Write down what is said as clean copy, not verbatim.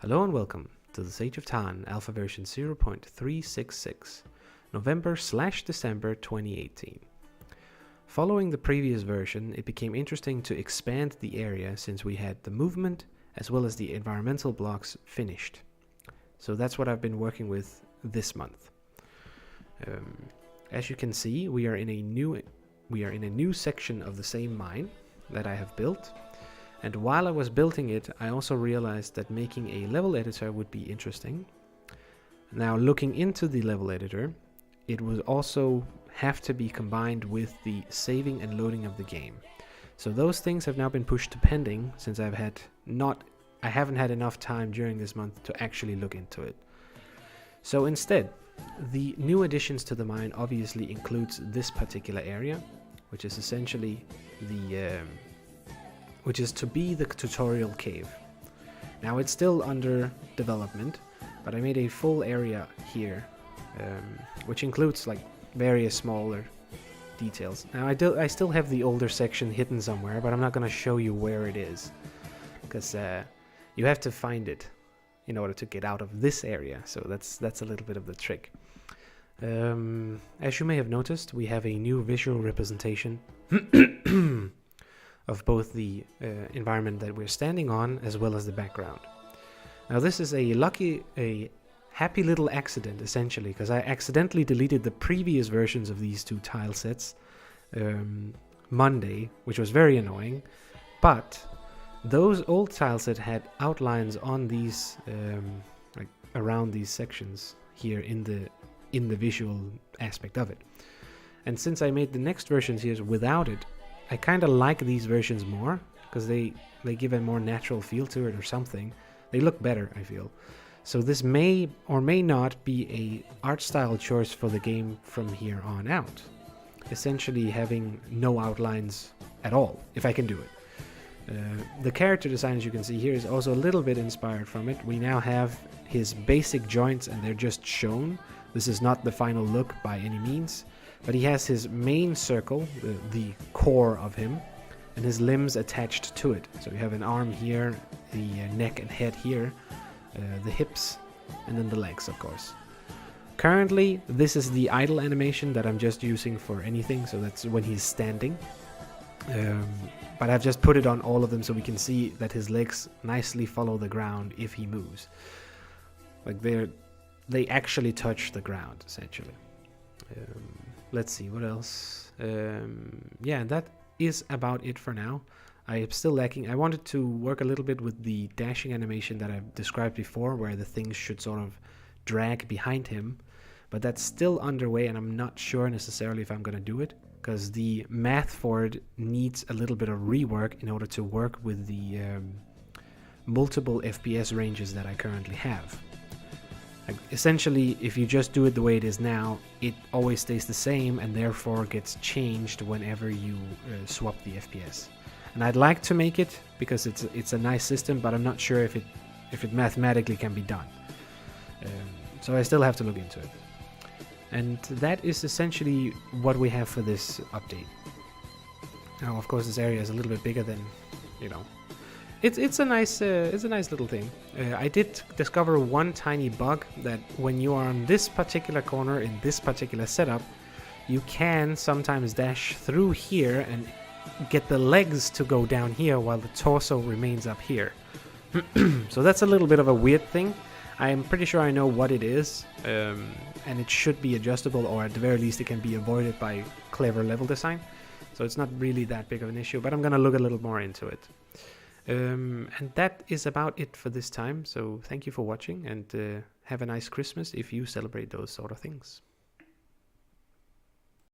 Hello and welcome to the Sage of Tarn Alpha version 0.366, November/December 2018. Following the previous version, it became interesting to expand the area since we had the movement as well as the environmental blocks finished. So that's what I've been working with this month. As you can see, we are in a new section of the same mine that I have built. And while I was building it, I also realized that making a level editor would be interesting. Now, looking into the level editor, it would also have to be combined with the saving and loading of the game. So those things have now been pushed to pending since I haven't had enough time during this month to actually look into it. So instead, the new additions to the mine obviously includes this particular area, which is essentially which is to be the tutorial cave. Now it's still under development, but I made a full area here, which includes like various smaller details. Now I still have the older section hidden somewhere, but I'm not going to show you where it is, because you have to find it in order to get out of this area. So that's a little bit of the trick. As you may have noticed, we have a new visual representation of both the environment that we're standing on as well as the background. Now this is a happy little accident essentially, because I accidentally deleted the previous versions of these two tile sets Monday, which was very annoying, but those old tile sets had outlines on these like around these sections here in the visual aspect of it. And since I made the next versions here without it, I kind of like these versions more because they give a more natural feel to it or something. They look better, I feel. So this may or may not be a art style choice for the game from here on out. Essentially having no outlines at all, if I can do it. The character design, as you can see here, is also a little bit inspired from it. We now have his basic joints and they're just shown. This is not the final look by any means. But he has his main circle, the core of him, and his limbs attached to it. So you have an arm here, the neck and head here, the hips, and then the legs, of course. Currently, this is the idle animation that I'm just using for anything, so that's when he's standing. But I've just put it on all of them so we can see that his legs nicely follow the ground if he moves. Like they actually touch the ground, essentially. Let's see, what else? Yeah, that is about it for now. I am still lacking. I wanted to work a little bit with the dashing animation that I've described before, where the things should sort of drag behind him. But that's still underway, and I'm not sure necessarily if I'm going to do it, because the math for it needs a little bit of rework in order to work with the multiple FPS ranges that I currently have. Like, essentially, if you just do it the way it is now, it always stays the same and therefore gets changed whenever you swap the FPS. And I'd like to make it because it's a nice system, but I'm not sure if it mathematically can be done. So I still have to look into it. And that is essentially what we have for this update. Now, of course, this area is a little bit bigger than, you know. It's a nice little thing. I did discover one tiny bug, that when you are on this particular corner in this particular setup, you can sometimes dash through here and get the legs to go down here while the torso remains up here. So that's a little bit of a weird thing. I'm pretty sure I know what it is, and it should be adjustable, or at the very least it can be avoided by clever level design. So it's not really that big of an issue, but I'm gonna look a little more into it. And that is about it for this time, so thank you for watching, and have a nice Christmas if you celebrate those sort of things.